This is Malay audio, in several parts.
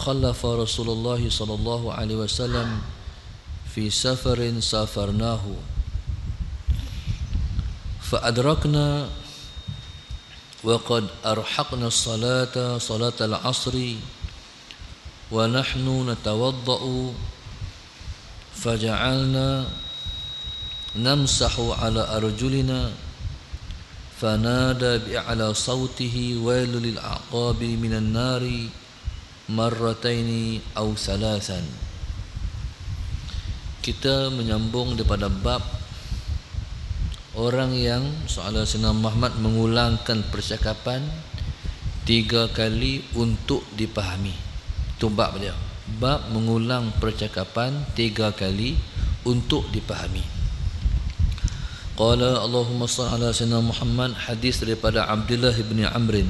تخلف رسول الله صلى الله عليه وسلم في سفر سافرناه فأدركنا وقد أرحقنا الصلاة صلاة العصر ونحن نتوضأ فجعلنا نمسح على أرجلنا فنادى بأعلى صوته ويل للأعقاب من النار مرتين أو ثلاثا. Kita menyambung daripada bab orang yang soalan Sayyidina Muhammad mengulangkan percakapan 3 kali untuk dipahami. Itu bab dia. Bab mengulang percakapan 3 kali untuk dipahami. Qala Allahumma salli ala Sayyidina Muhammad, hadis daripada Abdullah bin Amr.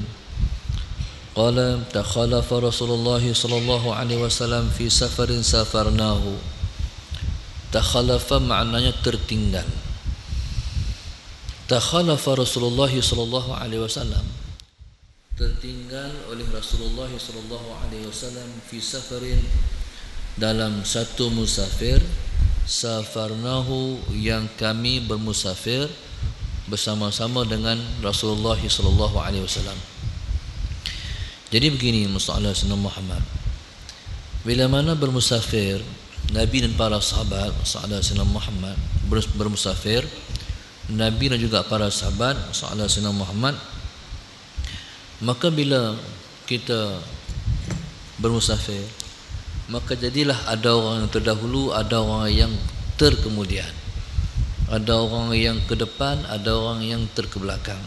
Qala takhalafa Rasulullah sallallahu alaihi wasallam fi safarin safarnahu. Takhalafa maknanya tertinggal. Takhalafa Rasulullah sallallahu alaihi wasallam, tertinggal oleh Rasulullah sallallahu alaihi wasallam fi safarin, dalam satu musafir, safarnahu yang kami bermusafir bersama-sama dengan Rasulullah sallallahu alaihi wasallam. Jadi begini masalah Sayyidina Muhammad, bila mana bermusafir Nabi dan para sahabat, masalah Sayyidina Muhammad bermusafir, Nabi dan juga para sahabat, masalah Sayyidina Muhammad, maka bila kita bermusafir, maka jadilah ada orang yang terdahulu, ada orang yang terkemudian, ada orang yang ke depan, ada orang yang terkebelakang.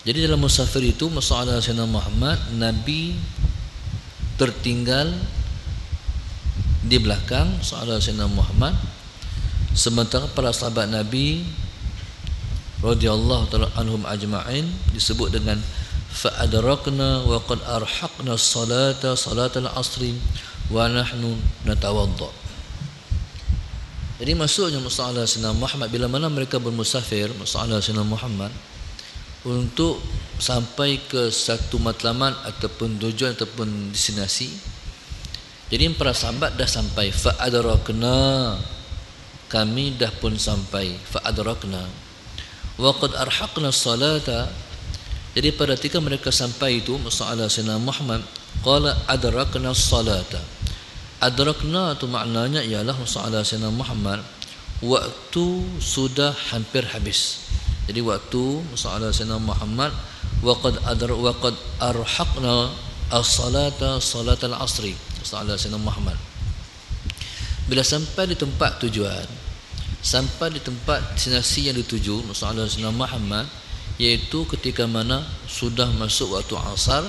Jadi dalam musafir itu, masalah Sayyidina Muhammad, Nabi tertinggal di belakang masalah Sayyidina Muhammad, sementara para sahabat Nabi radhiyallahu ta'ala anhum ajma'in disebut dengan fa'adrakna wa qad arhaqna as-salata salatal asri wa nahnu natawadda. Jadi maksudnya masalah Sayyidina Muhammad, bila mana mereka bermusafir, masalah Sayyidina Muhammad, untuk sampai ke satu matlamat ataupun tujuan ataupun destinasi, jadi para sahabat dah sampai, fa'adrakna, kami dah pun sampai, fa'adrakna wa qad arhaqna as-salata. Jadi pada ketika mereka sampai itu, masalah Sayyidina Muhammad, qala adrakna as-salata. Adrakna itu maknanya ialah masalah Sayyidina Muhammad, waktu sudah hampir habis. Jadi waktu masalah Sayyidina Muhammad, wa qad arhaqna as-salata salatal asri, masalah Sayyidina Muhammad. Bila sampai di tempat tujuan, sampai di tempat destinasi yang dituju, masalah Sayyidina Muhammad, iaitu ketika mana sudah masuk waktu asar,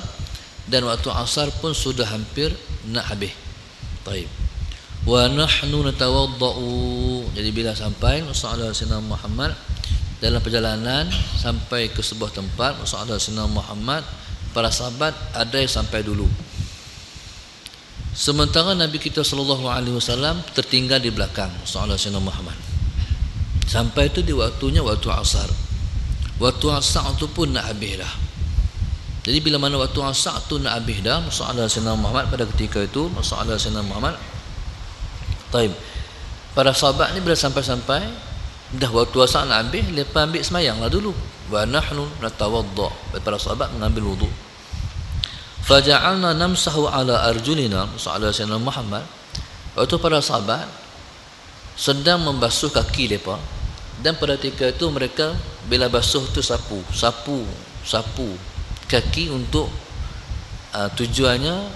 dan waktu asar pun sudah hampir nak habis. Baik. Wa nahnu natawaddau. Jadi bila sampai masalah Sayyidina Muhammad dalam perjalanan sampai ke sebuah tempat, masalah Sayyidina Muhammad, para sahabat ada yang sampai dulu, sementara Nabi kita sallallahu alaihi wasallam tertinggal di belakang masalah Sayyidina Muhammad. Sampai itu di waktunya waktu asar. Waktu asar tu pun nak habis dah. Jadi bila mana waktu asar tu nak habis dah, masalah Sayyidina Muhammad pada ketika itu, masalah Sayyidina Muhammad, taib, para sahabat ni bila sampai-sampai dah waktu asar nak habis, lepas ambil semayanglah dulu. Wa nahnu natawadda, para sahabat mengambil wudu. Faja'alna namsahu ala arjulina, masalah Sayyidina Muhammad, waktu para sahabat sedang membasuh kaki mereka, dan pada ketika itu mereka bila basuh tu sapu kaki untuk tujuannya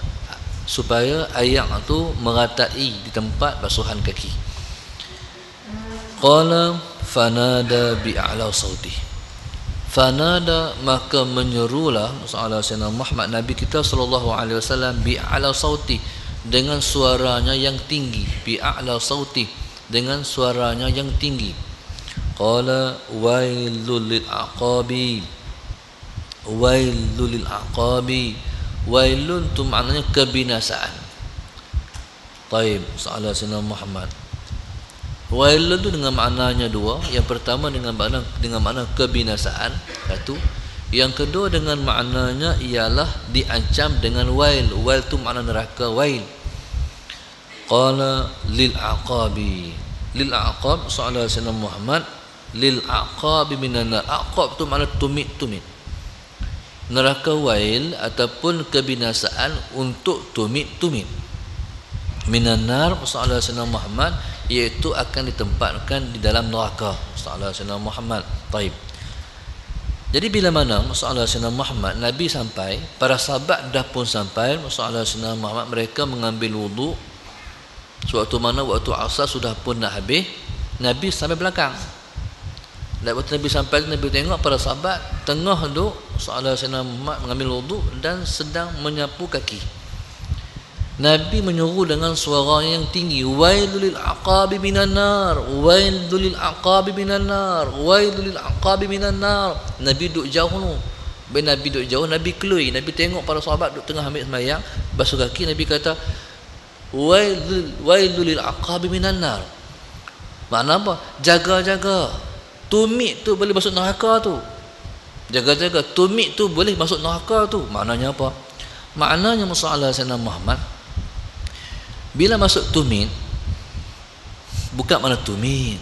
supaya air tu meratai di tempat basuhan kaki. Qala fanada bi'ala sauti. Fanada, maka menyerulah masalah Sayyidina Muhammad, Nabi kita sallallahu alaihi wasallam, bi'ala sauti, dengan suaranya yang tinggi, bi'ala sauti, dengan suaranya yang tinggi. Qala wailul lil aqabi, wailul lil aqabi, wailun tu maknanya kebinasaan. Taib, salah Sayyidina Muhammad, wailun tu dengan maknanya dua. Yang pertama dengan makna kebinasaan, satu. Yang kedua dengan maknanya ialah diancam dengan wail. Wail tu makna neraka, wail. Qala lil aqabi. Lil aqab soalan Sayyidina Muhammad, lil aqabi minan nar. Aqab tu makna tumit-tumit. Neraka wail ataupun kebinasaan untuk tumit-tumit. Minan nar soalan Sayyidina Muhammad, iaitu akan ditempatkan di dalam neraka. Soalan Sayyidina Muhammad. Taib. Jadi bila mana masalah Sayyidina Muhammad, Nabi sampai, para sahabat dah pun sampai masalah Sayyidina Muhammad, mereka mengambil wudu. Suatu mana waktu asar sudah pun nak habis, Nabi sampai belakang. Dan waktu Nabi sampai, Nabi tengok para sahabat tengah duduk, masalah Sayyidina Muhammad mengambil wudu dan sedang menyapu kaki. Nabi menyuruh dengan suara yang tinggi, wailul lil aqabi minan nar, wailul lil aqabi minan nar, wailul lil aqabi minan nar. Nabi duduk jauh tu. Bila Nabi duduk jauh, Nabi keluar. Nabi tengok para sahabat duduk tengah ambil sembahyang, basuh kaki. Nabi kata, wailul lil aqabi minan nar. Makna apa? Jaga-jaga. Tumit tu boleh masuk neraka tu. Jaga-jaga. Tumit tu boleh masuk neraka tu. Maknanya apa? Maknanya masalah Sayyidina Muhammad, bila masuk tumit, bukan makna tumit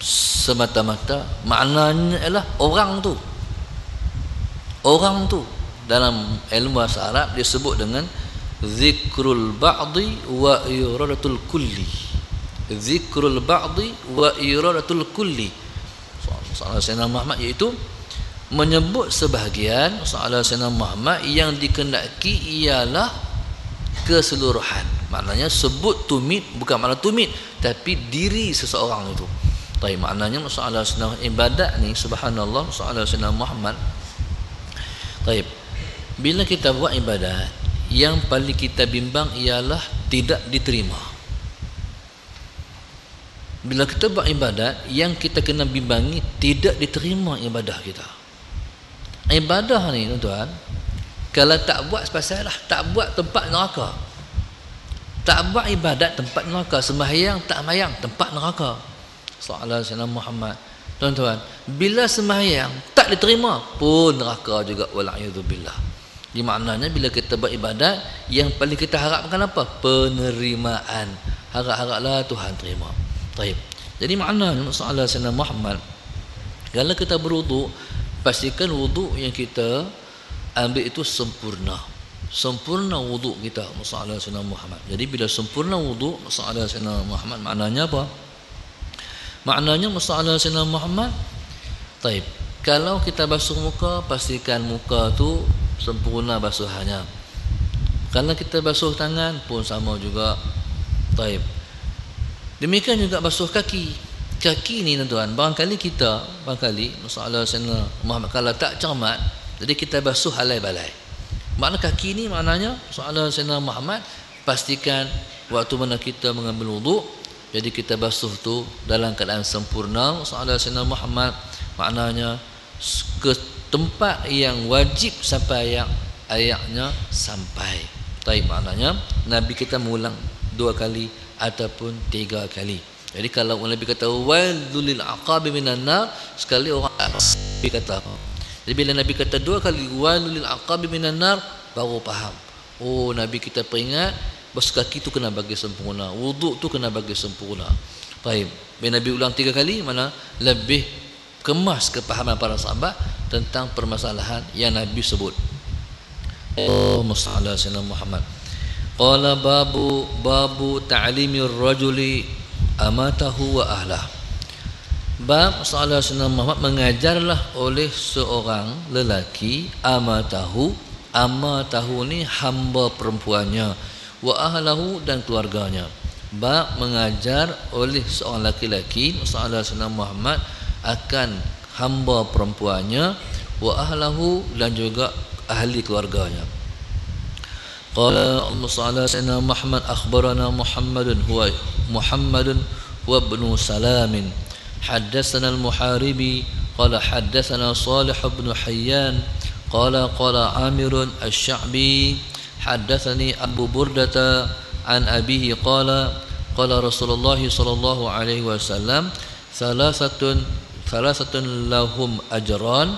semata-mata, maknanya ialah orang tu. Orang tu dalam ilmu bahasa Arab disebut dengan zikrul ba'di wa iradatul kulli. Zikrul ba'di wa iradatul kulli. Soalan Sayyidina Muhammad iaitu menyebut sebahagian. Soalan Sayyidina Muhammad yang dikehendaki ialah keseluruhan. Maknanya sebut tumit bukan makna tumit, tapi diri seseorang itu. Tapi maknanya masalah ibadat ni, subhanallah, masalah Sayyidina Muhammad. Taib. Bila kita buat ibadat, yang paling kita bimbang ialah tidak diterima. Bila kita buat ibadat, yang kita kena bimbangi tidak diterima ibadah kita. Ibadah ni tuan-tuan, kalau tak buat sepasal lah, tak buat tempat neraka. Tak buat ibadat tempat neraka. Sembahyang tak sembahyang tempat neraka. Soalan Sayyidina Muhammad. Tuan-tuan, bila sembahyang tak diterima pun neraka juga, wala'iyadzubillah. Di maknanya bila kita buat ibadat, yang paling kita harapkan apa? Penerimaan. Harap-haraplah Tuhan terima. Baik. Jadi maknanya soalan Sayyidina Muhammad, kalau kita berwuduk, pastikan wuduk yang kita ambil itu sempurna. Sempurna wuduk kita, masalah Sayyidina Muhammad. Jadi bila sempurna wuduk, masalah Sayyidina Muhammad, maknanya apa? Maknanya masalah Sayyidina Muhammad, taib, kalau kita basuh muka, pastikan muka tu sempurna basuhannya. Kalau kita basuh tangan pun sama juga. Taib. Demikian juga basuh kaki. Kaki ni tuan-tuan, barangkali masalah Sayyidina Muhammad kalau tak cermat, jadi kita basuh halai balai. Makna kaki ni maknanya soalan Sayyidina Muhammad, pastikan waktu mana kita mengambil wuduk, jadi kita basuh tu dalam keadaan sempurna. Soalan Sayyidina Muhammad maknanya ke tempat yang wajib sampai ayatnya sampai. Tapi maknanya Nabi kita mengulang 2 kali ataupun 3 kali. Jadi kalau Nabi kata wailul lil aqabi minan nar, sekali orang Nabi kata. Jadi bila Nabi kata 2 kali wailul lil aqabi minan nar, baru faham. Oh, Nabi kita peringat basuh kaki tu kena bagi sempurna, wuduk tu kena bagi sempurna. Baik. Bila Nabi ulang 3 kali, mana lebih kemas kepahaman para sahabat tentang permasalahan yang Nabi sebut. Allahumma shalli ala sayyidina Muhammad. Qala babu ta'limir rajuli amatahu wa ahlah. Bab soalan Sayyidina Muhammad, mengajarlah oleh seorang lelaki amatahu ni hamba perempuannya, wa ahlahu dan keluarganya. Bab mengajar oleh seorang laki-laki soalan Sayyidina Muhammad akan hamba perempuannya, wa ahlahu dan juga ahli keluarganya. Qala Allahumma Sayyidina Muhammad akhbarana Muhammadun huwa ibnu Salamin حدثنا المحاربي قال حدثنا صالح بن حيان قال عامر الشعبي حدثني أبو بردة عن أبيه قال رسول الله صلى الله عليه وسلم ثلاثة لهم أجران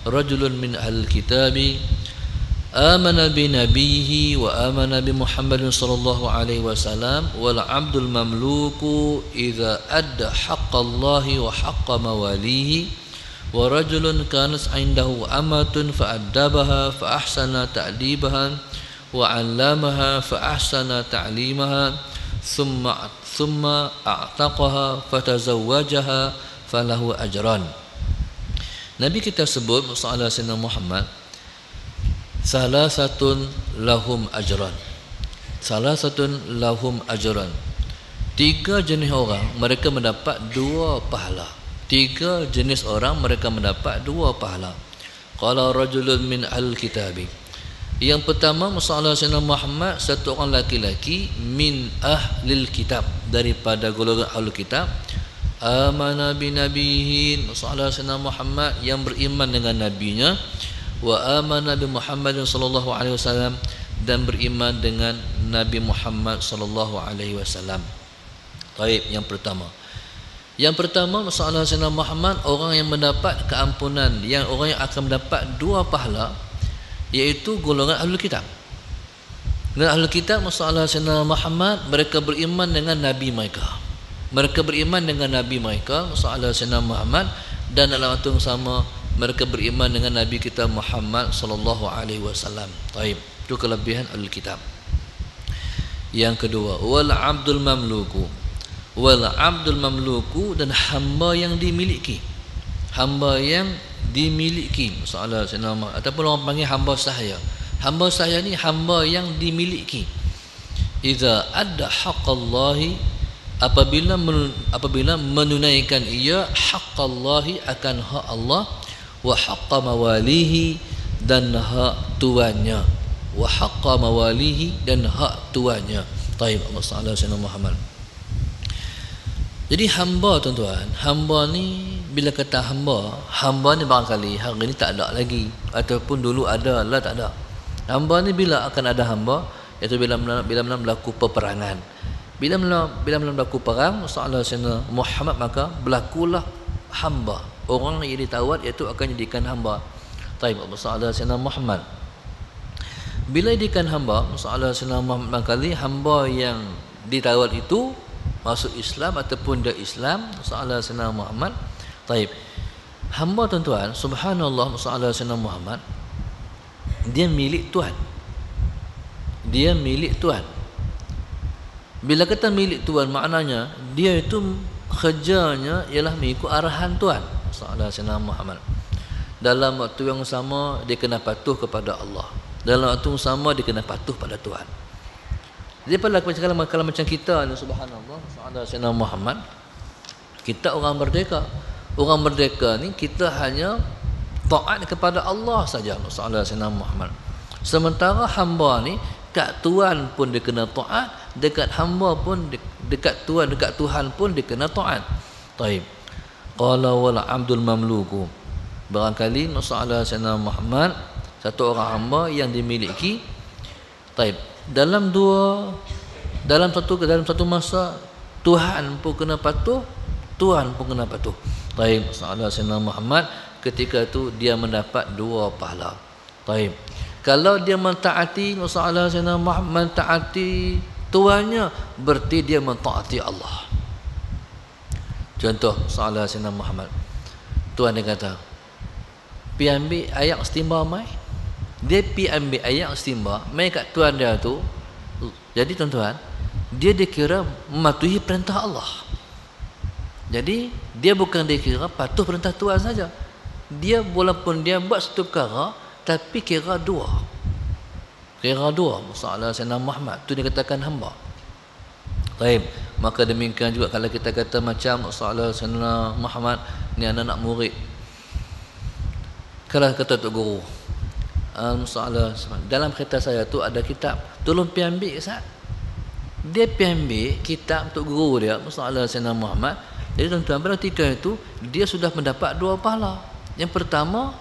rajulun min ahli kitabi amana bi nabiyhi wa amana bi Muhammadin sallallahu alaihi wasallam wal 'abdul mamluku idza adda haqqallahi wa haqqa mawalihi wa rajulun kanat 'indahu amatun fa addabaha fa ahsana ta'dibaha wa 'allamaha fa ahsana ta'limaha thumma a'taqaha fa tazawwajaha falahu ajran. Nabi kita sebut masalah Sayyidina Muhammad, salasatun lahum ajran. Salasatun lahum ajran. 3 jenis orang mereka mendapat 2 pahala. 3 jenis orang mereka mendapat 2 pahala. Qala rajulun min al-kitabi. Yang pertama masalah Sayyidina Muhammad, satu orang laki-laki min ahlil kitab, daripada golongan ahlul kitab. Amana bi nabihi, masalah Sayyidina Muhammad yang beriman dengan nabinya, wa amana bi Muhammadin sallallahu alaihi wasallam, dan beriman dengan Nabi Muhammad sallallahu alaihi wasallam. Baik, yang pertama. Yang pertama masalah Sayyidina Muhammad, orang yang mendapat keampunan, yang orang yang akan mendapat 2 pahala, iaitu golongan ahlul kitab. Dan ahlul kitab masalah Sayyidina Muhammad, mereka beriman dengan nabi mereka. Mereka beriman dengan nabi mereka, masalah Sayyidina Muhammad, dan dalam waktu yang sama mereka beriman dengan Nabi kita Muhammad sallallahu alaihi wasallam. Baik, itu kelebihan al-kitab. Yang kedua, wal 'abdul mamluku. Wal 'abdul mamluku, dan hamba yang dimiliki. Hamba yang dimiliki, masalah Sayyidina Muhammad, ataupun orang panggil hamba sahaya. Hamba sahaya ni hamba yang dimiliki. Idza adda haqqallahi, apabila menunaikan ia haqqallahi, akan hak Allah, wa haqqa mawalihi, dan hak tuannya, wa haqqa mawalihi, dan hak tuannya. Taib, masalah Sayyidina Muhammad. Jadi hamba, tuan-tuan, hamba ni bila kata hamba ni barangkali hari ni tak ada lagi, ataupun dulu ada lah tak ada. Hamba ni bila akan ada hamba, iaitu bila berlaku peperangan. Bila berlaku perang, masalah Sayyidina Muhammad, maka berlakulah hamba. Orang yang ditawar iaitu akan jadikan hamba. Taib, masalah Sayyidina Muhammad. Bila jadikan hamba, masalah Sayyidina Muhammad, kali hamba yang ditawar itu masuk Islam ataupun dia Islam, masalah Sayyidina Muhammad. Taib. Hamba, tuan-tuan, subhanallah, masalah Sayyidina Muhammad, dia milik Tuhan. Dia milik Tuhan. Bila kata milik Tuhan, maknanya dia itu kerjanya ialah mengikut arahan Tuhan, masalah Sayyidina Muhammad. Dalam waktu yang sama dia kena patuh kepada Allah, dalam waktu yang sama dia kena patuh pada Tuhan. Jadi kalau macam kita ni, subhanallah, masalah Sayyidina Muhammad, kita orang merdeka. Orang merdeka ni kita hanya taat kepada Allah saja, masalah Sayyidina Muhammad. Sementara hamba ni kat Tuhan pun dia kena taat, dekat hamba pun, dekat Tuhan pun dia kena taat. Taib. Qala wal 'abdul mamluku. Barangkali masalah Sayyidina Muhammad, satu orang hamba yang dimiliki. Taib. Dalam satu masa Tuhan pun kena patuh, Tuhan pun kena patuh. Taib. Masalah Sayyidina Muhammad, ketika itu dia mendapat 2 pahala. Taib. Kalau dia mentaati, masalah Sayyidina Muhammad, mentaati tuannya, berarti dia mentaati Allah. Contoh masalah Sayyidina Muhammad, Tuhan dia kata, pi ambil air setimba mai. Dia pi ambil air setimba mai kat tuan dia tu. Jadi tuan-tuan, dia dikira mematuhi perintah Allah. Jadi dia bukan dikira patuh perintah Tuhan saja. Dia walaupun dia buat satu perkara, tapi kira 2. Masalah Sayyidina Muhammad, tu dia katakan hamba. Baik, maka demikian juga kalau kita kata macam masalah Sayyidina Muhammad ni anak-anak murid. Kalau kata tok guru, masalah dalam kereta saya tu ada kitab, tolong pi ambil Ustaz. Dia pi ambil kitab tok guru dia, masalah Sayyidina Muhammad. Jadi tuan-tuan, pada ketika itu dia sudah mendapat 2 pahala. Yang pertama,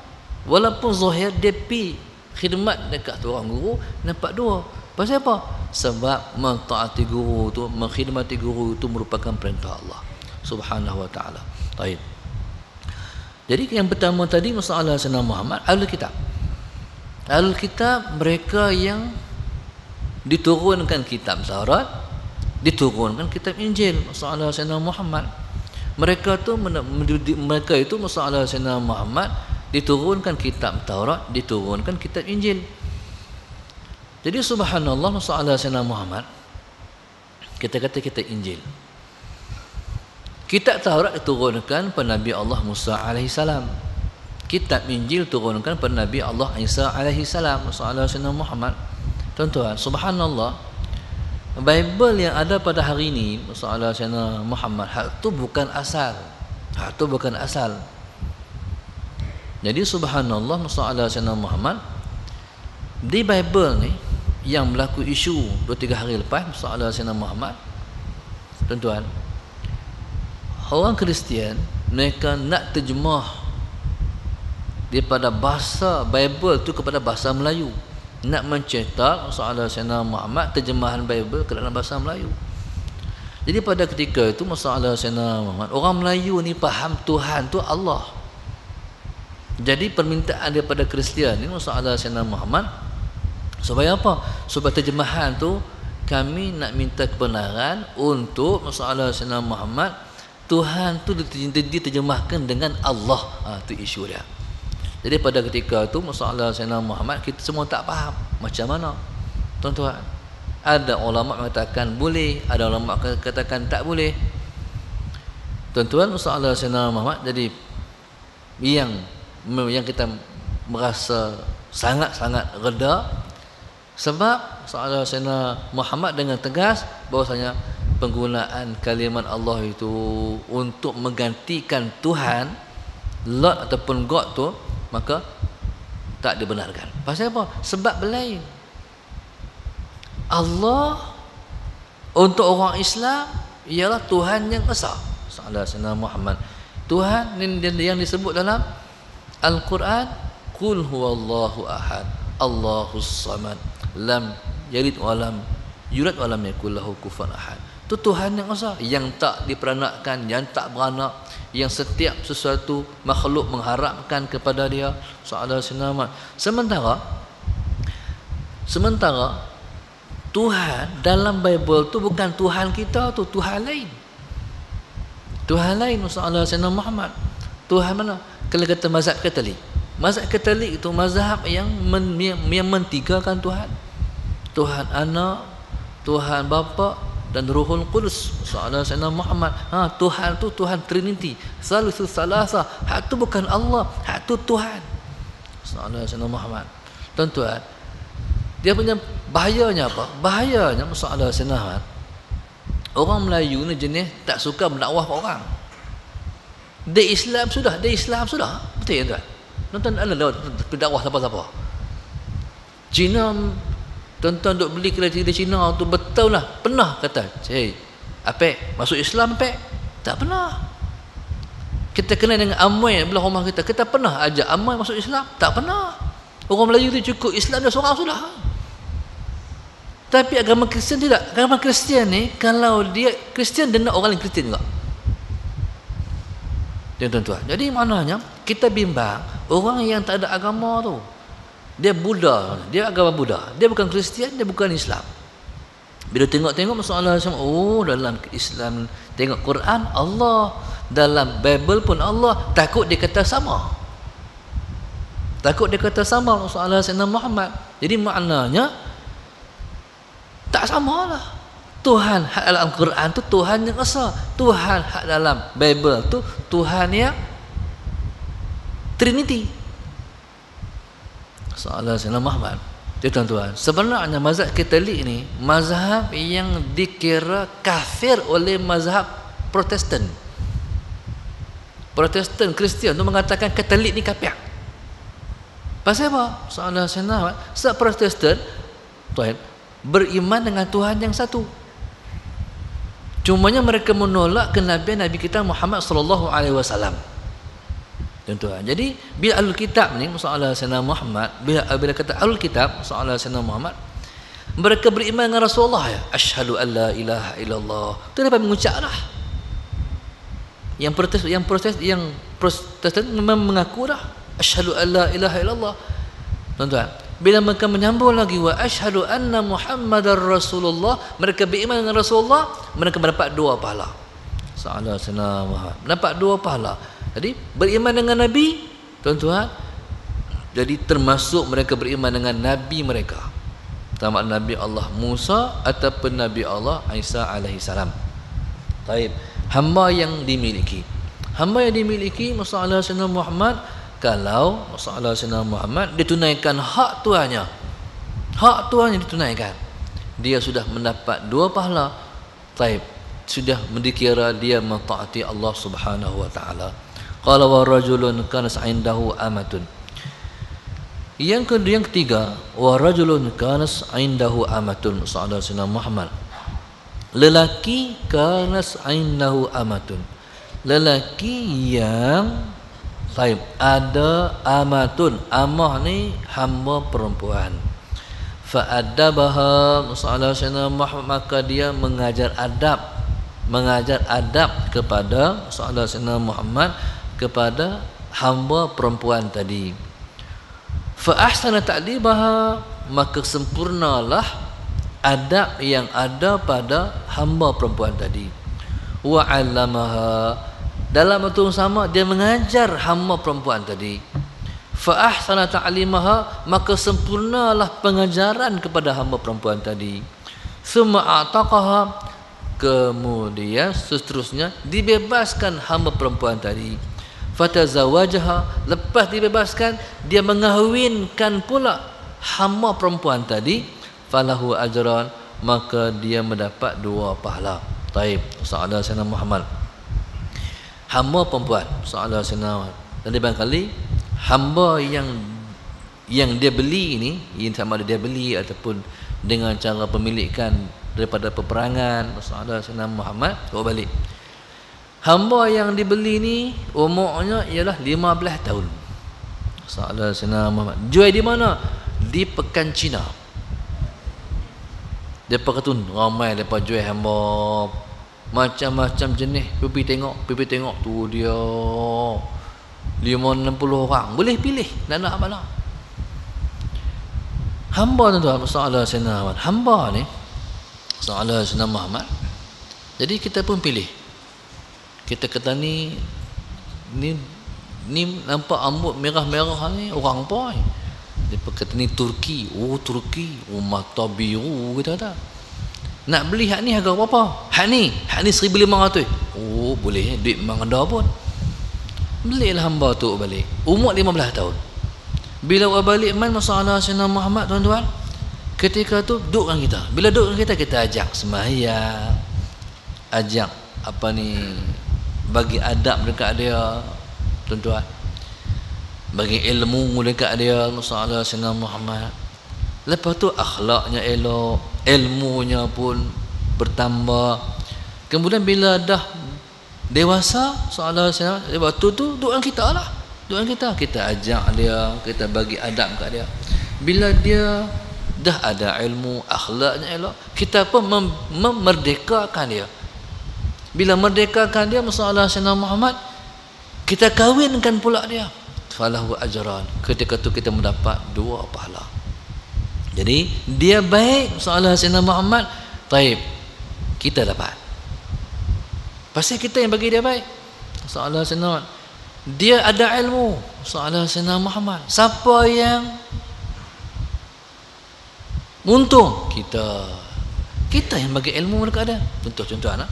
walaupun zahir dia pi khidmat dekat tu orang guru, dapat 2. Pasal apa? Sebab mentaati guru tu, mengkhidmati guru itu merupakan perintah Allah Subhanahu wa taala. Baik. Jadi yang pertama tadi masalah Sayyidina Muhammad, Ahlul Kitab. Ahlul Kitab mereka yang diturunkan kitab Taurat, diturunkan kitab Injil, masalah Sayyidina Muhammad. Mereka itu masalah Sayyidina Muhammad diturunkan kitab Taurat, diturunkan kitab Injil. Jadi subhanallah, masalah Sayyidina Muhammad kita kata kitab Injil. Kitab Taurat diturunkan pada Nabi Allah Musa alaihi salam. Kitab Injil diturunkan pada Nabi Allah Isa alaihi salam. Masalah Sayyidina Muhammad. Tuan-tuan, subhanallah, Bible yang ada pada hari ini, masalah Sayyidina Muhammad, hak tu bukan asal. Hak tu bukan asal. Jadi subhanallah, masalah Sayyidina Muhammad di Bible ni yang berlaku isu 2-3 hari lepas masalah Sayyidina Muhammad. Tuan-tuan, orang Kristian mereka nak terjemah daripada bahasa Bible tu kepada bahasa Melayu, nak mencetak masalah Sayyidina Muhammad terjemahan Bible ke dalam bahasa Melayu. Jadi pada ketika itu masalah Sayyidina Muhammad, orang Melayu ni faham Tuhan tu Allah. Jadi permintaan daripada Kristian ni masalah Sayyidina Muhammad supaya apa? Supaya terjemahan tu kami nak minta kebenaran untuk masalah Sayyidina Muhammad, Tuhan tu diterjemahkan dengan Allah. Itu isu dia. Jadi pada ketika itu masalah Sayyidina Muhammad kita semua tak faham macam mana. Tuan-tuan, ada ulama mengatakan boleh, ada ulama katakan tak boleh. Tuan-tuan, masalah Sayyidina Muhammad jadi yang kita merasa sangat-sangat reda, sebab masalah Sayyidina Muhammad dengan tegas bahwasanya penggunaan kalimat Allah itu untuk menggantikan Tuhan, Lord ataupun God tu, maka tak dibenarkan. Pasal apa? Sebab lain. Allah untuk orang Islam ialah Tuhan yang esa. Salah Sayyidina Muhammad. Tuhan yang disebut dalam Al-Quran, Qul huwallahu ahad, Allahus samad, lam yalid wa lam yulad wa lam yakul lahu kufuwan ahad. Itu Tuhan yang esa, yang tak diperanakkan, yang tak beranak, yang setiap sesuatu makhluk mengharapkan kepada dia. Salah Sayyidina Muhammad. Sementara Tuhan dalam Bible tu bukan Tuhan kita, tu Tuhan lain. Tuhan lain masalah Sayyidina Muhammad. Tuhan mana? Kalau kata mazhab Katolik. Mazhab Katolik itu mazhab yang mentigakan Tuhan. Tuhan Anak, Tuhan Bapa dan Ruhul Qudus. Masalah Sayyidina Muhammad. Tuhan tu Tuhan Trinity. Salisus salasa. Hak tu bukan Allah, hak tu Tuhan. Masalah Sayyidina Muhammad. Tuan-tuan, dia punya bahayanya apa? Bahayanya masalah Sayyidina Muhammad, orang Melayu ni jenis tak suka mendakwah orang. Dia Islam sudah. Betul ya tuan? Tuan-tuan ada dakwah siapa-siapa. Cina, tuan-tuan duk beli kedai Cina tu betul lah. Pernah kata, Apek masuk Islam Apek? Tak pernah. Kita kenal dengan Amoy belah rumah kita. Kita pernah ajak Amoy masuk Islam? Tak pernah. Orang Melayu tu cukup Islam dia seorang sudah. Tapi agama Kristian tidak. Agama Kristian ni, kalau dia Kristian, dia nak orang lain Kristian juga. Tuan-tuan, jadi maknanya kita bimbang orang yang tak ada agama tu, dia Buddha, dia agama Buddha, dia bukan Kristian, dia bukan Islam. Bila tengok-tengok masalah macam, dalam Islam tengok Quran Allah, dalam Bible pun Allah, takut dia kata sama. Takut dia kata sama masalah Sayyidina Muhammad. Jadi maknanya tak samalah. Tuhan hak dalam Al-Quran tu Tuhan yang esa. Tuhan hak dalam Bible tu Tuhan yang Trinity. Salah Sayyidina Muhammad. Jadi tuan-tuan, sebenarnya mazhab Katolik ni mazhab yang dikira kafir oleh mazhab Protestan. Protestan Kristian tu mengatakan Katolik ni kafir. Pasal apa? Salah Sayyidina Muhammad. Sebab Protestan Tuhan beriman dengan Tuhan yang satu. Cumanya mereka menolak kenabian Nabi kita Muhammad sallallahu alaihi wasallam. Tuan-tuan, jadi bila Ahlul Kitab ni masalah Sayyidina Muhammad, bila kata Ahlul Kitab masalah Sayyidina Muhammad, mereka beriman dengan Rasulullah ya. Asyhadu an la ilaha illallah. Tu dapat mengucaplah. Yang Protestan memang mengaku dah asyhadu alla ilaha illallah. Tuan-tuan, bila mereka menyambung lagi wa asyhadu anna Muhammadar Rasulullah, mereka beriman dengan Rasulullah, mereka mendapat 2 pahala. Sallallahu alaihi wasallam mendapat 2 pahala. Jadi beriman dengan Nabi, tuan-tuan, jadi termasuk mereka beriman dengan Nabi mereka, sama Nabi Allah Musa ataupun Nabi Allah Isa alaihi salam. Baik, hamba yang dimiliki masalah Sayyidina Muhammad, kalau masalah Sayyidina Muhammad ditunaikan hak tuannya ditunaikan, dia sudah mendapat 2 pahala. Baik, sudah dikira dia mentaati Allah Subhanahu wa taala. Qala wa rajulun kana indahu amatun. Yang ketiga, wa rajulun kana indahu amatun, masalah Sayyidina Muhammad. Lelaki kanas indahu amatun, lelaki yang ada amatun. Amah ni hamba perempuan. Fa'adabaha, masalah Sayyidina Muhammad, maka dia mengajar adab kepada masalah Sayyidina Muhammad, kepada hamba perempuan tadi. Fa ahsana ta'dibaha, maka sempurnalah adab yang ada pada hamba perempuan tadi. Wa 'allamaha, dalam waktu sama dia mengajar hamba perempuan tadi. Fa ahsana ta'limaha, maka sempurnalah pengajaran kepada hamba perempuan tadi. Summa a'taqaha, kemudian seterusnya dibebaskan hamba perempuan tadi. Fatazawajaha, lepas dibebaskan dia mengahwinkan pula hamba perempuan tadi. Falahu ajran, maka dia mendapat 2 pahala. Taib, soalan Sayyidina Muhammad, hamba perempuan, soalan Sayyidina Muhammad. Dan barangkali hamba yang dia beli ini, yang sama ada dia beli ataupun dengan cara pemilikan daripada peperangan, soalan Sayyidina Muhammad, balik. Hamba yang dibeli ni umurnya ialah 15 tahun. Soalan Sayyidina Muhammad. Jual di mana? Di Pekan Cina. Depa kata ramai depa jual hamba macam-macam jenis. Pipi tengok tu dia 5-60 orang. Boleh pilih nak mana. Hamba tuan-tuan, masalah Sayyidina Muhammad. Hamba ni masalah Sayyidina Muhammad. Jadi kita pun pilih. Kita kata ni nampak rambut merah-merah ni orang apa ni? Dia kata ni Turki. Turki. Mata biru, kita kata. Nak beli hak ni harga berapa? Hak ni 1,500. Boleh, duit memang ada pun. Belilah hamba tu balik. Umur 15 tahun. Bila balik man masalah Sayyidina Muhammad, tuan-tuan, ketika tu duduk dengan kita. Bila duduk dengan kita ajak sembahyang, ajak bagi adab dekat dia, tuan-tuan, bagi ilmu dekat dia, masalah Sayyidina Muhammad. Lepas tu akhlaknya elok, ilmunya pun bertambah. Kemudian bila dah dewasa, masalah Sayyidina, waktu tu duduk dengan kita lah. Duduk dengan kita ajak dia, kita bagi adab kat dia. Bila dia dah ada ilmu, akhlaknya elok, kita pun memerdekakan dia. Bila merdekakan dia, masalah Sayyidina Muhammad, kita kahwinkan pula dia. Falahu ajran, ketika tu kita mendapat 2 pahala. Jadi dia baik, masalah Sayyidina Muhammad, taib, kita dapat. Pasal kita yang bagi dia baik, masalah Sayyidina Muhammad. Dia ada ilmu, masalah Sayyidina Muhammad. Siapa yang untung? Kita yang bagi ilmu dekat dia. Contoh anak.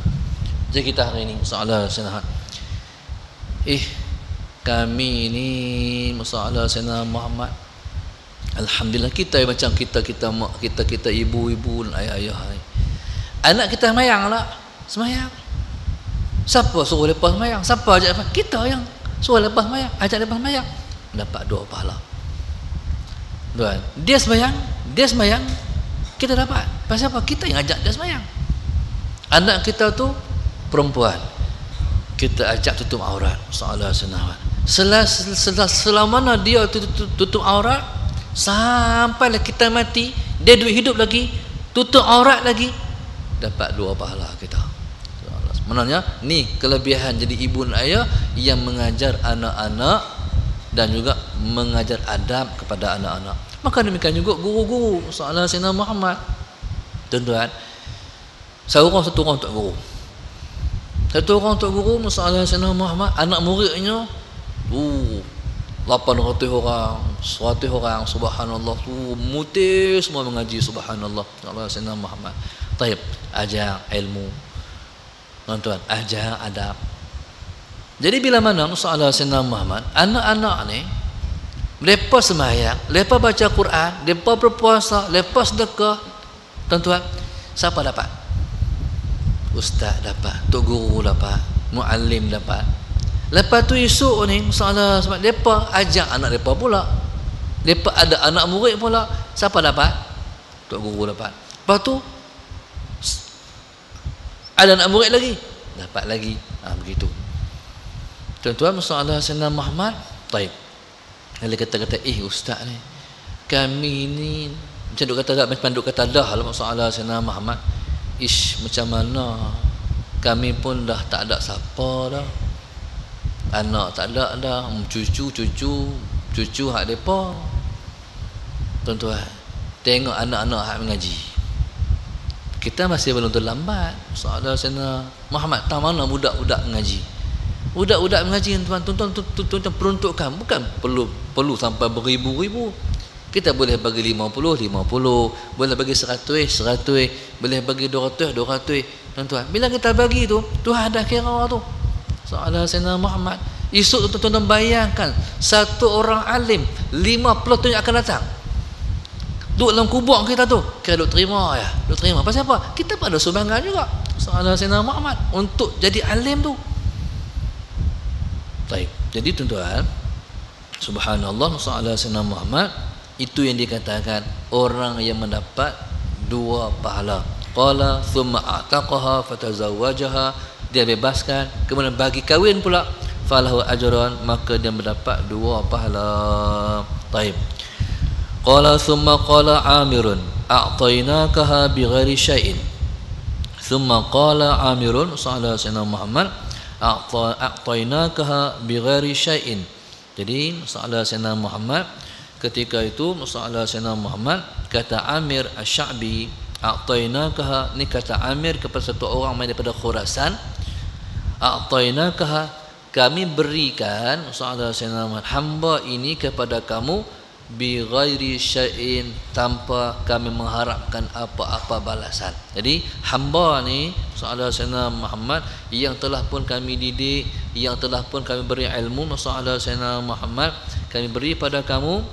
Jadi kita hari ini masalah Sayyidina Muhammad, kami ni masalah Sayyidina Muhammad, alhamdulillah kita macam kita mak kita ibu-ibu dan ayah-ayah ni. Anak kita semayang lah, semayang. Siapa suruh lepas semayang? Siapa ajak lepas? Kita yang suruh lepas semayang, ajak lepas semayang. Dapat 2 pahala. Tuan, dia semayang, kita dapat. Pasal apa? Kita yang ajak dia semayang. Anak kita tu perempuan, kita ajak tutup aurat, masalah senang. Selama mana dia tutup aurat, sampailah kita mati, dia hidup lagi, tutup aurat lagi, dapat 2 pahala kita. Maknanya ni kelebihan jadi ibu dan ayah yang mengajar anak-anak dan juga mengajar adab kepada anak-anak. Maka demikian juga guru-guru soalan Sayyidina Muhammad. Tuan-tuan, satu orang untuk guru. Satu orang untuk guru soalan Sayyidina Muhammad, anak muridnya 800 orang, 100 orang, subhanallah, mutih semua mengaji, subhanallah. Allah Sayyidina Muhammad. Taib, ajar ilmu. Tuan-tuan, ajar adab. Jadi bila mana soalan Sayyidina Muhammad, anak-anak ni mereka sembahyang, mereka baca Quran, mereka berpuasa, mereka sedekah. Tuan-tuan, siapa dapat? Ustaz dapat, tok guru dapat, muallim dapat. Lepas tu esok ni masalah sebab depa ajak anak depa pula. Depa ada anak murid pula. Siapa dapat? Tok guru dapat. Lepas tu ada anak murid lagi, dapat lagi. Begitu. Tuan-tuan, masalah Sayyidina Muhammad, taib. Kalau kata-kata ustaz ni, kami ni macam duk kata dah lah masalah Sayyidina Muhammad. Macam mana kami pun dah tak ada siapa dah. Anak tak ada dah, cucu hak depa. Tuan-tuan, tengok anak-anak hak mengaji. Kita masih belum terlambat. Soalan Sayyidina Muhammad, tak mana budak-budak mengaji. Budak-budak mengaji, tuan-tuan peruntukan bukan perlu sampai beribu-ribu. Kita boleh bagi 50, boleh bagi 100, boleh bagi 200. Tuan-tuan, bila kita bagi tu, Tuhan dah kira tu. Soalan Sayyidina Muhammad. Esok tuan-tuan bayangkan, satu orang alim 50 tahun yang akan datang duduk dalam kubur kita tu, kira duk terima ya. Duk terima. Pasal apa? Kita pada sumbangan juga. Soalan Sayyidina Muhammad untuk jadi alim tu. Baik. Jadi tuan-tuan, subhanallah, soalan Sayyidina Muhammad itu yang dikatakan orang yang mendapat dua pahala. Qala thumma a'taqaha fatazawwajaha, dia bebaskan kemudian bagi kahwin pula, falahu ajran, maka dia mendapat dua pahala. Taib. Qala thumma qala Amirun a'tainakaha bighairi syai'in. Thumma qala Amirun sallallahu alaihi Muhammad a'tainakaha bighairi syai'in. Jadi sallallahu alaihi Muhammad ketika itu sallallahu alaihi Muhammad kata Amir Asy-Sya'bi, a'tainakaha, ni kata Amir kepada satu orang main daripada Khurasan. A'tainakaha, kami berikan sallallahu alaihi wasallam hamba ini kepada kamu bi ghairi syai'in, tanpa kami mengharapkan apa-apa balasan. Jadi hamba ni sallallahu alaihi wasallam Muhammad yang telah pun kami didik, yang telah pun kami beri ilmu, sallallahu alaihi wasallam Muhammad kami beri pada kamu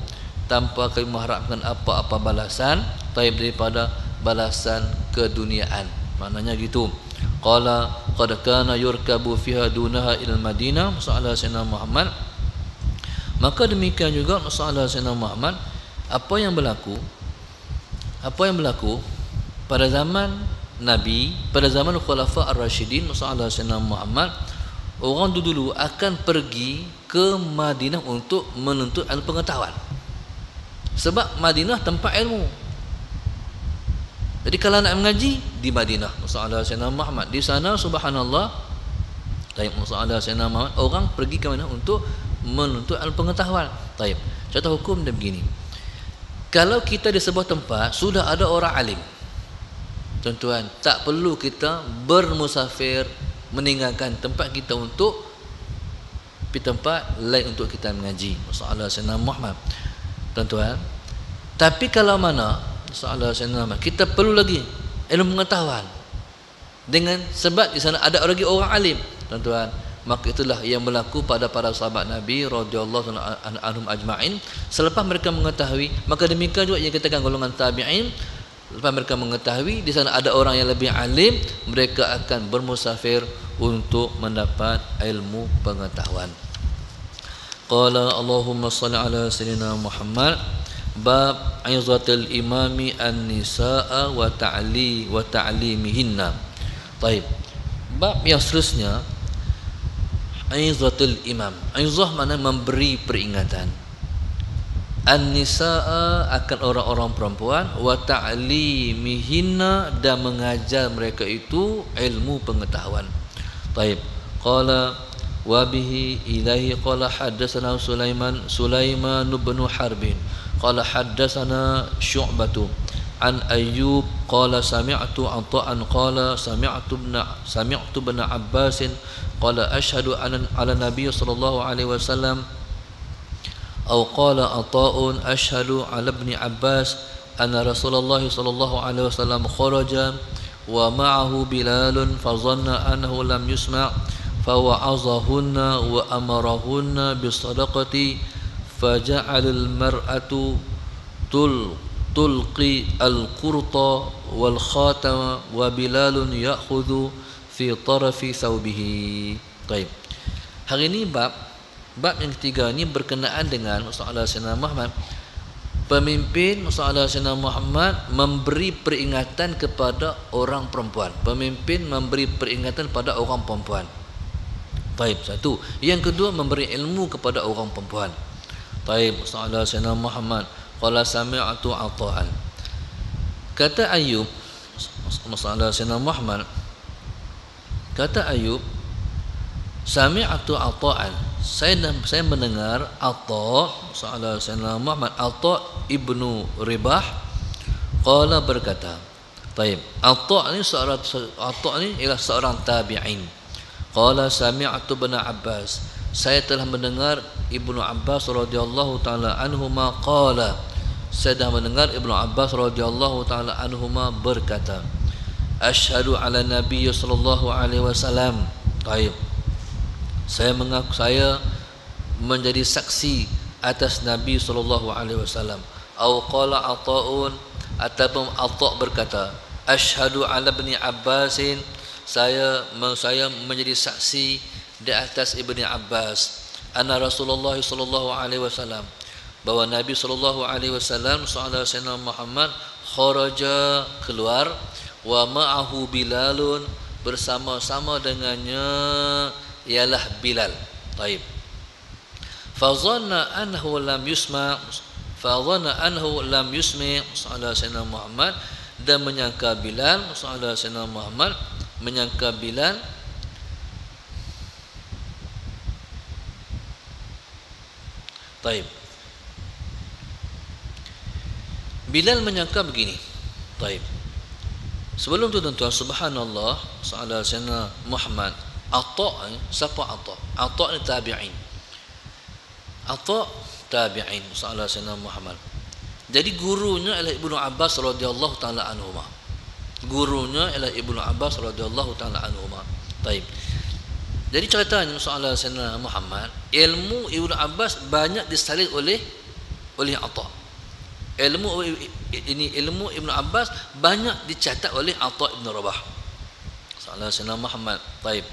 tanpa kami mengharapkan apa-apa balasan, taib daripada balasan keduniaan. Maknanya gitu. Qala qad kana yurkabu fiha dunaha ila Madinah, sallallahu alaihi wasallam Muhammad. Maka demikian juga sallallahu alaihi wasallam Muhammad, apa yang berlaku pada zaman Nabi, pada zaman Khulafa Ar-Rasyidin sallallahu alaihi wasallam Muhammad, orang dulu akan pergi ke Madinah untuk menuntut ilmu pengetahuan. Sebab Madinah tempat ilmu. Jadi kalau nak mengaji di Madinah, sallallahu alaihi wasallam Muhammad, di sana subhanallah, taib sallallahu alaihi wasallam Muhammad, orang pergi ke mana untuk menuntut ilmu pengetahuan. Taib. Contoh hukum dia begini. Kalau kita di sebuah tempat sudah ada orang alim, tuan-tuan, tak perlu kita bermusafir meninggalkan tempat kita untuk pergi tempat lain untuk kita mengaji. Sallallahu alaihi wasallam Muhammad. Tuan-tuan, tapi kalau mana sallallahu alaihi wasallam kita perlu lagi ilmu pengetahuan dengan sebab di sana ada lagi orang alim, tuan-tuan, maka itulah yang berlaku pada para sahabat Nabi radhiyallahu anhum ajma'in. Selepas mereka mengetahui, maka demikian juga yang dikatakan golongan tabi'in, lepas mereka mengetahui di sana ada orang yang lebih alim, mereka akan bermusafir untuk mendapat ilmu pengetahuan. Qala Allahumma salli ala sayyidina Muhammad. Bab aizatul imami an-nisaa wa ta'limihinna. Taib. Bab yang seterusnya, aizatul imam. Aizah makna memberi peringatan. An-nisaa akan orang-orang perempuan, wa ta'limihinna dan mengajar mereka itu ilmu pengetahuan. طيب قال وبه إليه قال حدثنا سليمان بن حرب قال حدثنا شعبة عن أيوب قال سمعت عطاء قال سمعت ابن عباس قال أشهد على النبي صلى الله عليه وسلم أو قال عطاء أشهد على ابن عباس أن رسول الله صلى الله عليه وسلم خرج ومعه بلال فظن أنه لم يسمع فوعظهن وأمرهن بالصدقة فجعل المرأة تلقي القرط والخاتم وبلال يأخذ في طرف ثوبه. طيب. Hari ini bab yang ketiga ini berkenaan dengan masalah Sayyidina Muhammad. Pemimpin masalah Sayyidina Muhammad memberi peringatan kepada orang perempuan. Pemimpin memberi peringatan pada orang perempuan. Baik, satu. Yang kedua, memberi ilmu kepada orang perempuan. Baik, masalah Sayyidina Muhammad qala sami'tu Ata'an. Kata Ayub, masalah Sayyidina Muhammad, kata Ayub, sami'tu Ata'an. Saya mendengar Ata', masalah Sayyidina Muhammad, Ata' ibnu Ribah qala berkata. Baik, Ata' ni ialah seorang tabi'in. Qala sami'tu ibn Abbas. Saya telah mendengar Ibnu Abbas radhiyallahu taala anhuma qala. Saya telah mendengar Ibnu Abbas radhiyallahu taala anhuma berkata, Asyhadu ala Nabi sallallahu alaihi wasallam. Baik. Saya mengaku saya menjadi saksi atas Nabi sallallahu alaihi wasallam. Au qala Ata'un, ataupun Ata' berkata, Asyhadu ala ibn Abbasin. Saya menjadi saksi di atas Ibni Abbas anna Rasulullah sallallahu alaihi wasallam, bahwa Nabi sallallahu alaihi wasallam Sayyidina Muhammad kharaja, keluar, wa ma'ahu Bilalun, bersama-sama dengannya ialah Bilal. Taib. Fa dhanna annahu lam yusmi Sayyidina Muhammad, dan menyangka Bilal, Sayyidina Muhammad menyangka Bilal Taib. Bilal menyangka begini. Taib. Sebelum tu tuan-tuan, subhanallah, Sayyidina Muhammad, Ata', siapa Ata'? Ata' ni tabi'in. Ata' tabi'in, Sayyidina Muhammad. Jadi gurunya adalah Ibnu Abbas radhiyallahu taala anhuma. Gurunya ialah Ibnu Abbas radhiyallahu taala anhuma. Baik. Jadi ceritanya masalah Sayyidina Muhammad, ilmu Ibnu Abbas banyak disalin oleh Ata'. Ilmu Ibnu Abbas banyak dicatat oleh Ata' bin Rabah. Masalah Sayyidina Muhammad. Baik.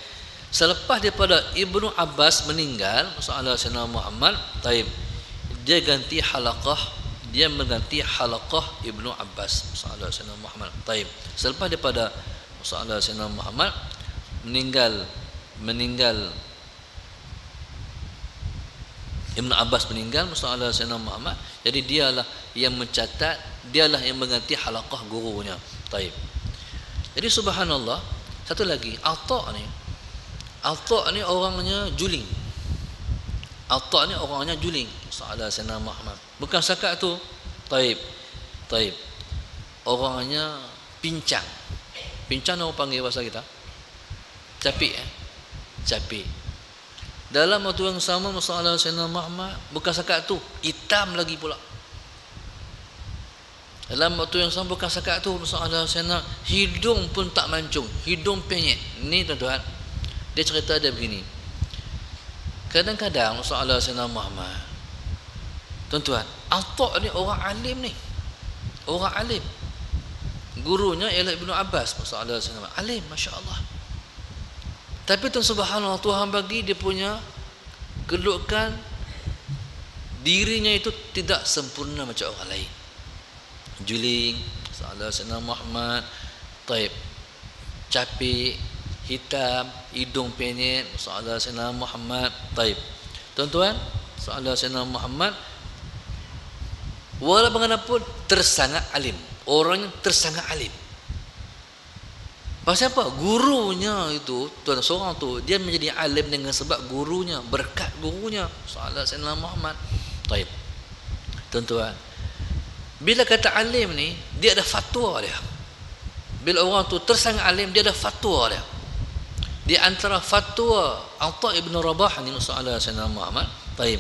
Selepas daripada Ibnu Abbas meninggal, masalah Sayyidina Muhammad, baik, dia mengganti halaqah Ibnu Abbas, masalah Sayyidina Muhammad. Taib. Selepas daripada masalah Sayyidina Muhammad meninggal Ibnu Abbas meninggal, masalah Sayyidina Muhammad, jadi dialah yang mencatat, dialah yang mengganti halaqah gurunya. Taib. Jadi subhanallah, satu lagi, Ata' ni orangnya juling. Ata' ni orangnya juling, masalah Sayyidina Muhammad. Bukan sakat tu. Taib. Orangnya pincang. Pincang orang panggil bahasa kita capik. Capik. Dalam waktu yang sama masalah Sayyidina Muhammad, bukan sakat tu, hitam lagi pula. Dalam waktu yang sama bukan sakat tu, masalah Sayyidina, hidung pun tak mancung, hidung penyek. Ni tuan-tuan, dia cerita dia begini. Kadang-kadang masalah Sayyidina Muhammad, tuan-tuan, Ata' ni orang alim ni. Orang alim. Gurunya ialah Ibnu Abbas, masalah Sayyidina Muhammad. Alim, masya-Allah. Tapi tuan subhanallah, Tuhan bagi dia punya kedudukan, dirinya itu tidak sempurna macam orang lain. Juling, masalah Sayyidina Muhammad. Taib. Capik, hitam, hidung penyet, masalah Sayyidina Muhammad. Taib. Tuan-tuan, masalah Sayyidina Muhammad, walaupun bagaimanapun tersangat alim. Orangnya tersangat alim. Pasal apa? Gurunya itu, tuan seorang tu dia menjadi alim dengan sebab gurunya, berkat gurunya. Soalan Sayyidina Muhammad. Baik. Tuan-tuan, bila kata alim ni, dia ada fatwa dia. Bila orang tu tersangat alim, dia ada fatwa dia. Di antara fatwa Atha ibn Rabah ni soalan Sayyidina Muhammad. Baik.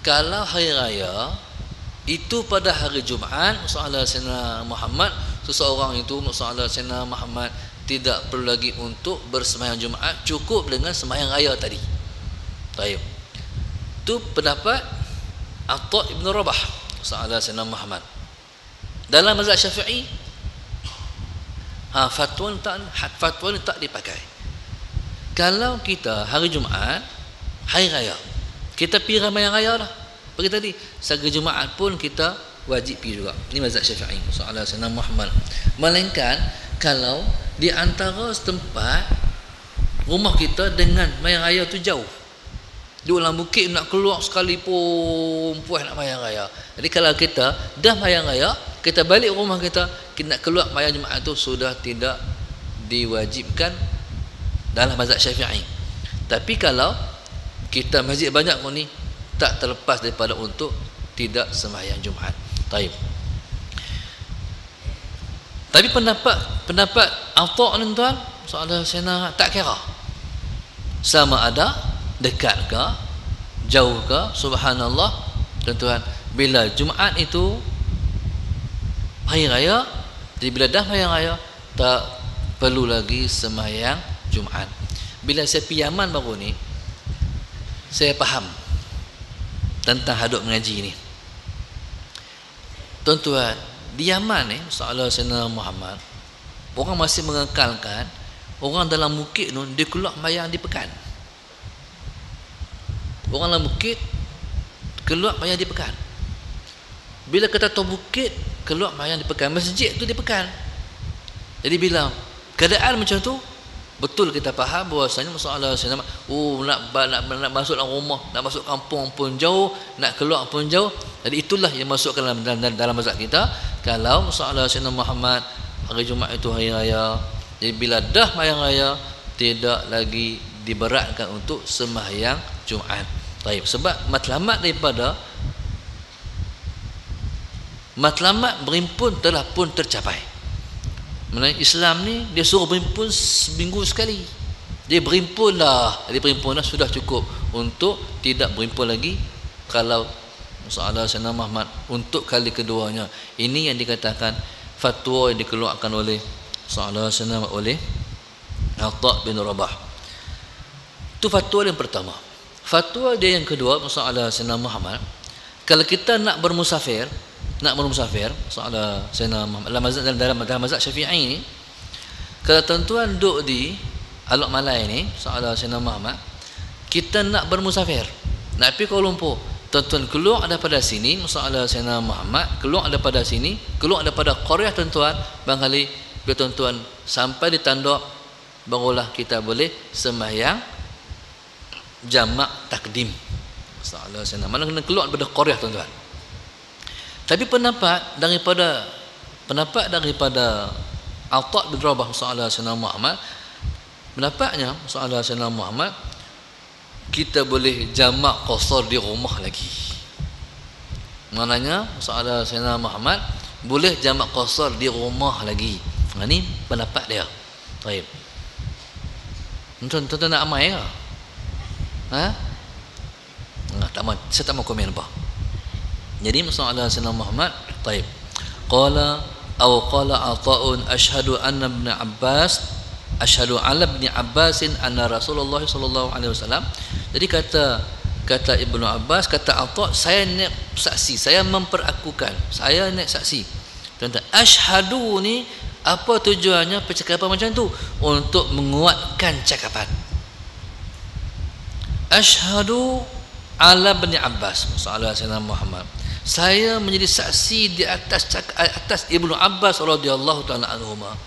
Kalau hari raya itu pada hari Jumaat, soalan Sayyidina Muhammad, seseorang itu soalan Sayyidina Muhammad tidak perlu lagi untuk bersembahyang Jumaat, cukup dengan sembahyang raya tadi. Baik. Itu pendapat Atha ibn Rabah soalan Sayyidina Muhammad. Dalam mazhab Syafi'i, fatwa ni tak dipakai. Kalau kita hari Jumaat, hari raya, kita pergi sembahyang raya dah. Pergi tadi, sehari Jumaat pun kita wajib pergi juga. Ini mazhab Syafi'i soalan Sayyidina Muhammad. Melainkan kalau di antara setempat rumah kita dengan sembahyang raya tu jauh, di ulang bukit nak keluar sekali pun puas nak sembahyang raya. Jadi kalau kita dah sembahyang raya, kita balik rumah kita, kita nak keluar sembahyang Jumaat tu sudah tidak diwajibkan dalam mazhab Syafi'i. Tapi kalau kita masjid banyak pun ni, tak terlepas daripada untuk tidak sembahyang Jumaat. Baik. Tapi pendapat Atha ni tuan, soalan Sayyidina tak kira. Sama ada dekat ke, jauh ke, subhanallah. Tuan-tuan, bila Jumaat itu hari raya, jadi bila dah hari raya tak perlu lagi sembahyang Jumaat. Bila saya pergi Yaman baru ni, saya faham tentang hadut mengaji ni. Tuan-tuan, di Yaman ni, soalan Sayyidina Muhammad, orang masih mengekalkan orang dalam bukit tu dia keluar sembahyang di pekan. Orang dalam bukit keluar sembahyang di pekan. Bila kata tahu bukit keluar sembahyang di pekan, masjid tu di pekan. Jadi bila keadaan macam tu, betul kita faham bahawasanya masalah Sayyidina nak masuk dalam rumah, nak masuk kampung pun jauh, nak keluar pun jauh. Jadi itulah yang masuk dalam mazhab kita. Kalau masalah Sayyidina Muhammad hari Jumaat itu hari raya, jadi bila dah sembahyang raya tidak lagi diberatkan untuk sembahyang Jumaat. Baik, sebab matlamat berimpun telah pun tercapai. Mengenai Islam ni, dia suruh berimpun seminggu sekali. Dia berimpunlah sudah cukup untuk tidak berimpun lagi kalau masalah Sayyidina Muhammad untuk kali keduanya. Ini yang dikatakan fatwa yang dikeluarkan oleh masalah Sayyidina oleh Atha bin Rabah. Itu fatwa yang pertama. Fatwa dia yang kedua, masalah Sayyidina Muhammad, kalau kita nak bermusafir, soalan Sayyidina Muhammad dalam mazhab Syafi'i ni, kalau tuan-tuan duduk di Alok Malai ni, soalan Sayyidina Muhammad, kita nak bermusafir, nak pergi Kuala Lumpur, tuan-tuan keluar daripada sini, soalan Sayyidina Muhammad, keluar daripada sini, keluar daripada Qaryah tuan-tuan, barangkali bila tuan-tuan sampai di tanduk, barulah kita boleh sembahyang jamak takdim. Soalan Sayyidina Muhammad kena keluar daripada Qaryah tuan-tuan. Tapi pendapat daripada Atha bin Rabah soalan Sayyidina Muhammad, pendapatnya soalan Sayyidina Muhammad, kita boleh jamak qasar di rumah lagi. Maknanya soalan Sayyidina Muhammad boleh jamak qasar di rumah lagi. Ini pendapat dia. Baik. Tuan-tuan nak amai ke? Saya tak mau komen apa. Jadi masalah Sayyidina Muhammad, baik. Qala Atha'un asyhadu anna ibn Abbas asyhadu ala ibn Abbasin anna Rasulullah sallallahu alaihi wasallam. Jadi kata Ibnu Abbas, kata Atha, saya nak saksi, saya memperakukan, saya nak saksi. Tuan-tuan, asyhadu ni apa tujuannya percakapan macam tu? Untuk menguatkan cakapan. Asyhadu ala ibn Abbas, masalah Sayyidina Muhammad, saya menjadi saksi di atas Ibnu Abbas radhiyallahu taala anhuma,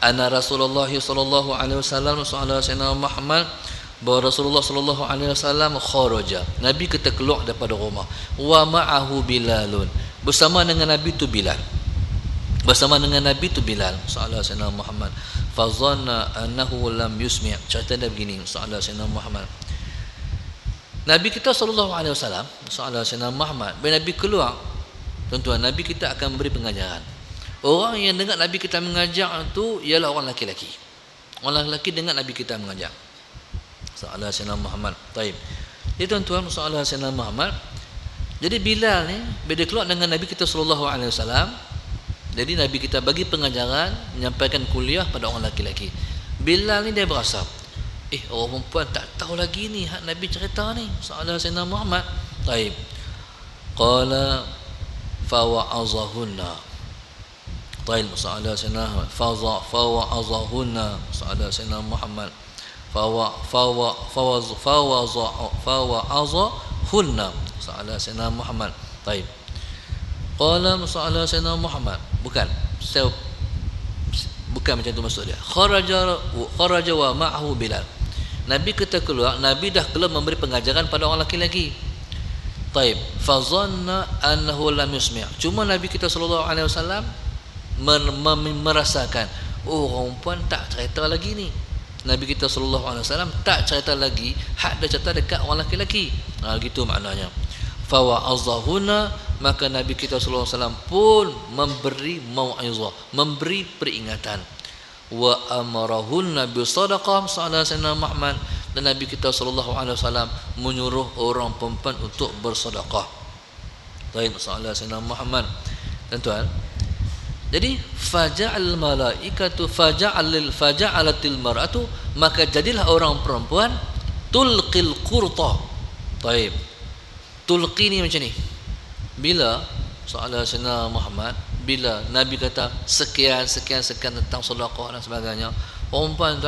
anna Rasulullah sallallahu alaihi wasallam, sallallahu Sayyidina Muhammad, bahawa Rasulullah sallallahu alaihi wasallam kharaja, Nabi kita keluar daripada rumah, wa ma'ahu Bilalun, bersama dengan Nabi tu Bilal, sallallahu Sayyidina Muhammad, fa dhanna annahu lam yusmi'. Cerita dia begini, soalan Sayyidina Muhammad. Nabi kita sallallahu alaihi wasallam, soalan Sayyidina Muhammad, bila Nabi keluar, tuan-tuan, Nabi kita akan memberi pengajaran. Orang yang dengar Nabi kita mengajar itu ialah orang lelaki-lelaki. Orang lelaki dengar Nabi kita mengajar. Soalan Sayyidina Muhammad. Baik. Jadi tuan-tuan, soalan Sayyidina Muhammad. Jadi Bilal ni bila keluar dengan Nabi kita sallallahu alaihi wasallam, jadi Nabi kita bagi pengajaran, menyampaikan kuliah pada orang lelaki-lelaki. Bilal ni dia berasa, orang perempuan tak tahu lagi ni hak Nabi cerita ni. Soalan Sayyidina Muhammad. Baik. Qala fa wa'azahunna. Tail soalan Sayyidina fa wa'azahunna. Soalan Sayyidina Muhammad. Fawa'azahunna. Soalan Sayyidina Muhammad. Baik. Qala soalan Sayyidina Muhammad. Bukan macam tu maksud dia. Kharaja wa ma'ahu Bilal. Nabi kita keluar, Nabi dah keluar memberi pengajaran pada orang lelaki-lelaki. Baik. Fa dhanna annahu lam yusmi'. Cuma Nabi kita sallallahu alaihi wasallam merasakan, orang perempuan tak cerita lagi ni. Nabi kita sallallahu alaihi wasallam tak cerita lagi, hak dia cerita dekat orang lelaki-lelaki. Gitu maknanya. Fa wa'azahuna, maka Nabi kita sallallahu alaihi wasallam pun memberi mau'izah, memberi peringatan. Wa amarahunna bi sadaqah. Soalan Sayyidina Muhammad, dan Nabi kita sallallahu alaihi wasallam menyuruh orang perempuan untuk bersedekah. Baik, soalan Sayyidina Muhammad. Tuan-tuan, jadi faja'al malaikatu faja'alatil mar'atu, maka jadilah orang perempuan tulqil qurta. Baik. Tulqi ni macam ni. Bila soalan Sayyidina Muhammad, bila Nabi kata sekian tentang sedekah dan sebagainya, perempuan tu